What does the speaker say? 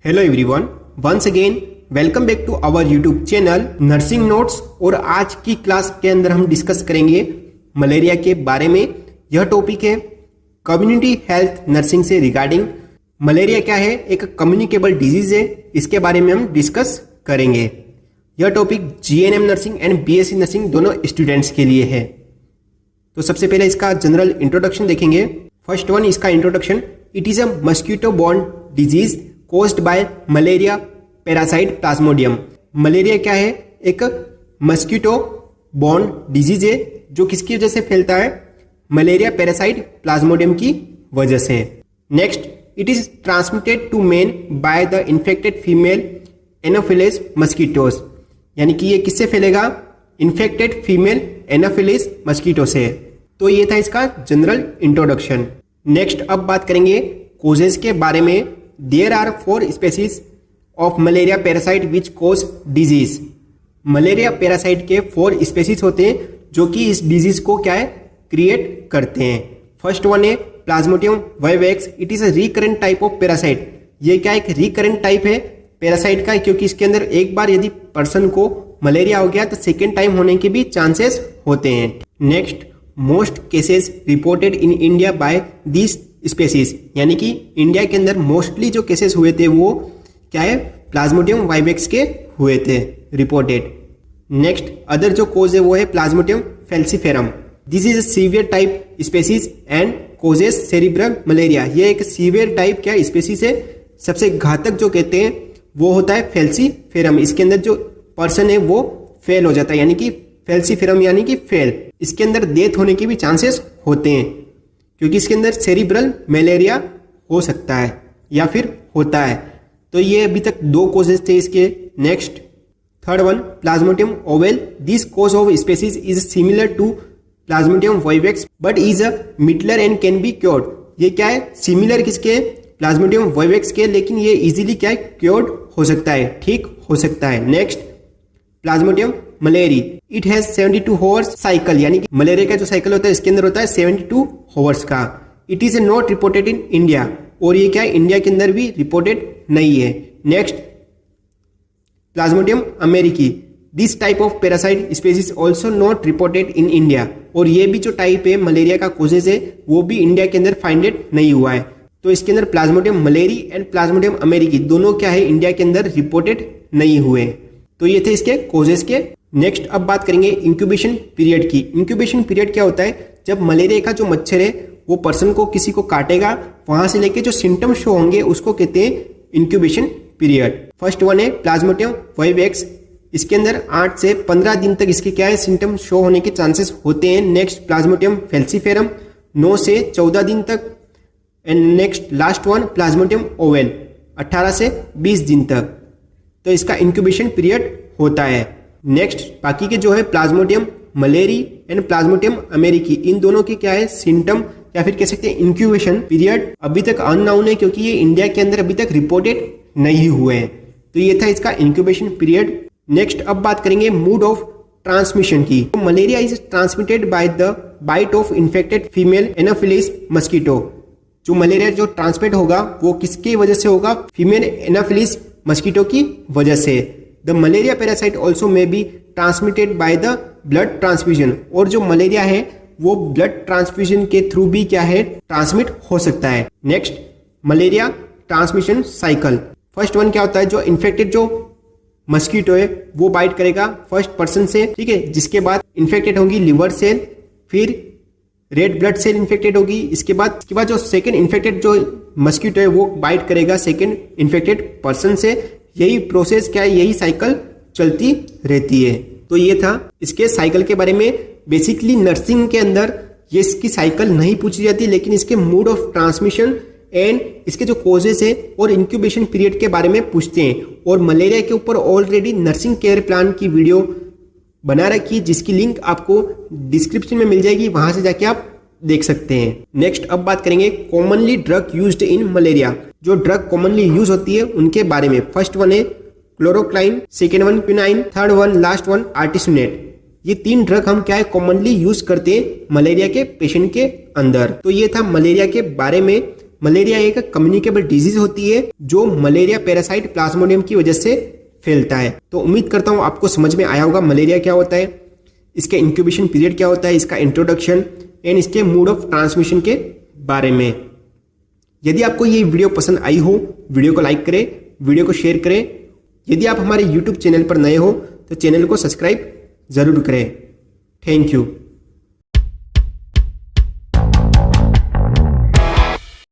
Hello everyone, once again welcome back to our YouTube channel nursing notes. और आज की class के अंदर हम डिस्कस करेंगे मलेरिया के बारे में। यह टॉपिक है कम्युनिटी हेल्थ नर्सिंग से रिगार्डिंग। मलेरिया क्या है? एक कम्युनिकेबल डिजीज है, इसके बारे में हम डिस्कस करेंगे। यह topic GNM nursing and BSc nursing दोनों स्टूडेंट्स के लिए है। तो सबसे पहले इसका जनरल इंट्रोडक्शन देखेंगे। फर्स्ट वन, इसका introduction. It is a mosquito borne disease caused by malaria parasite Plasmodium. Malaria क्या है? एक मस्कीटो बॉर्न डिजीज है जो किसकी वजह से फैलता है? मलेरिया पैरासाइट प्लाज्मोडियम की वजह से। Next, it is transmitted to man by the infected female Anopheles mosquitoes. यानी कि ये किससे फैलेगा? इन्फेक्टेड फीमेल एनोफिलिस मस्कीटो से। तो ये था इसका जनरल इंट्रोडक्शन। नेक्स्ट अब बात करेंगे कोजेस के बारे में। There are 4 species of malaria parasite which cause disease. Malaria parasite के 4 स्पेसीज होते हैं जो कि इस डिजीज को क्या है? क्रिएट करते हैं। फर्स्ट वन है Plasmodium vivax. It is a recurrent type of parasite. ये क्या एक रिकरेंट टाइप है पैरासाइट का, क्योंकि इसके अंदर एक बार यदि पर्सन को मलेरिया हो गया तो सेकेंड टाइम होने के भी चांसेस होते हैं। Next, most cases reported in India by this species. यानी कि इंडिया के अंदर मोस्टली जो केसेस हुए थे वो क्या है? प्लाज्मोडियम वाइवेक्स के हुए थे रिपोर्टेड। नेक्स्ट अदर जो कोज है वो है Plasmodium falciparum. This is a severe type species and causes cerebral malaria. ये एक सीवियर टाइप क्या स्पेसीज है। सबसे घातक जो कहते हैं वो होता है फैल्सीफेरम। इसके अंदर जो पर्सन है वो फेल हो जाता है, यानी कि फैल्सीफेरम यानी कि फेल। इसके अंदर डेथ होने के भी चांसेस होते हैं क्योंकि इसके अंदर सेरिब्रल मलेरिया हो सकता है या फिर होता है। तो ये अभी तक 2 कोजेस थे इसके। Next third one, Plasmodium ovale. This cause of species is similar to Plasmodium vivax but is a milder and can be cured. ये क्या है? सिमिलर किसके? प्लाज्मोडियम वाइवेक्स के, लेकिन ये इजीली क्या है? क्योर्ड हो सकता है, ठीक हो सकता है। Next Plasmodium malariae. It has 72 hours cycle. यानी कि मलेरिया का जो साइकिल होता है इसके अंदर होता है 72 हॉवर्स का। It is not reported in India. और ये क्या है? इंडिया के अंदर भी रिपोर्टेड नहीं है। नेक्स्ट प्लाज्मोडियम अमेरिकी। This type of parasite species also not reported in India. और ये भी जो टाइप है मलेरिया का कोजेज है वो भी इंडिया के अंदर फाइंडेड नहीं हुआ है। तो इसके अंदर प्लाज्मोडियम मलेरी एंड प्लाज्मोडियम अमेरिकी दोनों क्या है? इंडिया के अंदर रिपोर्टेड नहीं हुए। तो ये थे इसके कोजेस के। नेक्स्ट अब बात करेंगे इंक्यूबेशन पीरियड की। इंक्यूबेशन पीरियड क्या होता है? जब मलेरिया का जो मच्छर है वो पर्सन को किसी को काटेगा, वहां से लेके जो सिम्टम शो होंगे उसको कहते हैं इंक्यूबेशन पीरियड। फर्स्ट वन है प्लाज्मोडियम वाइवेक्स। इसके अंदर 8 से 15 दिन तक इसके क्या है? सिम्टम शो होने के चांसेस होते हैं। नेक्स्ट प्लाज्मोडियम फैल्सीफेरम 9 से 14 दिन तक। And next last one Plasmodium oval 18 से 20 दिन तक। तो इसका इंक्यूबेशन पीरियड होता है। नेक्स्ट बाकी के जो है प्लाज्मोडियम मलेरी एंड प्लाज्मोडियम अमेरिकी, इन दोनों के क्या है? सिम्टम या फिर कह सकते हैं इंक्यूबेशन पीरियड अभी तक अननाउन है क्योंकि ये इंडिया के अंदर अभी तक रिपोर्टेड नहीं हुए हैं। तो ये था इसका इंक्यूबेशन पीरियड। नेक्स्ट अब बात करेंगे मोड ऑफ ट्रांसमिशन की। तो malaria is transmitted by the bite of infected female anopheles mosquito. जो मलेरिया जो ट्रांसमिट होगा वो किसकी वजह से होगा? फीमेल एनोफिलिस मस्कीटो की वजह से। The malaria parasite also may be transmitted by the blood transfusion. और जो मलेरिया है वो ब्लड ट्रांसफ्यूजन के थ्रू भी क्या है? ट्रांसमिट हो सकता है। Next malaria transmission cycle. First one क्या होता है? जो इन्फेक्टेड जो मस्कीटो है वो बाइट करेगा फर्स्ट पर्सन से, ठीक है, जिसके बाद इन्फेक्टेड होगी लिवर सेल, फिर रेड ब्लड सेल इन्फेक्टेड होगी। इसके बाद जो सेकेंड इन्फेक्टेड जो मस्कीटो है वो बाइट करेगा सेकेंड इन्फेक्टेड पर्सन से। यही प्रोसेस क्या है? यही साइकिल चलती रहती है। तो ये था इसके साइकिल के बारे में। बेसिकली नर्सिंग के अंदर ये इसकी साइकिल नहीं पूछी जाती, लेकिन इसके मोड ऑफ ट्रांसमिशन एंड इसके जो कोजेस है और इंक्यूबेशन पीरियड के बारे में पूछते हैं। और मलेरिया के ऊपर ऑलरेडी नर्सिंग केयर प्लान की वीडियो बना रखी, जिसकी लिंक आपको डिस्क्रिप्शन में मिल जाएगी, वहां से जाके आप देख सकते हैं। नेक्स्ट अब बात करेंगे commonly drug used in malaria. जो ड्रग कॉमनली यूज होती है उनके बारे में। फर्स्ट वन है chloroquine, second one quinine, third one last one artesunate. ये 3 ड्रग हम क्या है? कॉमनली यूज करते हैं मलेरिया के पेशेंट के अंदर। तो ये था मलेरिया के बारे में। मलेरिया एक कम्युनिकेबल डिजीज होती है जो मलेरिया पैरासाइट प्लाज्मोडियम की वजह से फैलता है। तो उम्मीद करता हूं आपको समझ में आया होगा मलेरिया क्या होता है, इसके इंक्यूबेशन पीरियड क्या होता है, इसका इंट्रोडक्शन एंड इसके मोड ऑफ ट्रांसमिशन के बारे में। यदि आपको ये वीडियो पसंद आई हो, वीडियो को लाइक करें, वीडियो को शेयर करें। यदि आप हमारे YouTube चैनल पर नए हो तो चैनल को सब्सक्राइब जरूर करें। Thank you.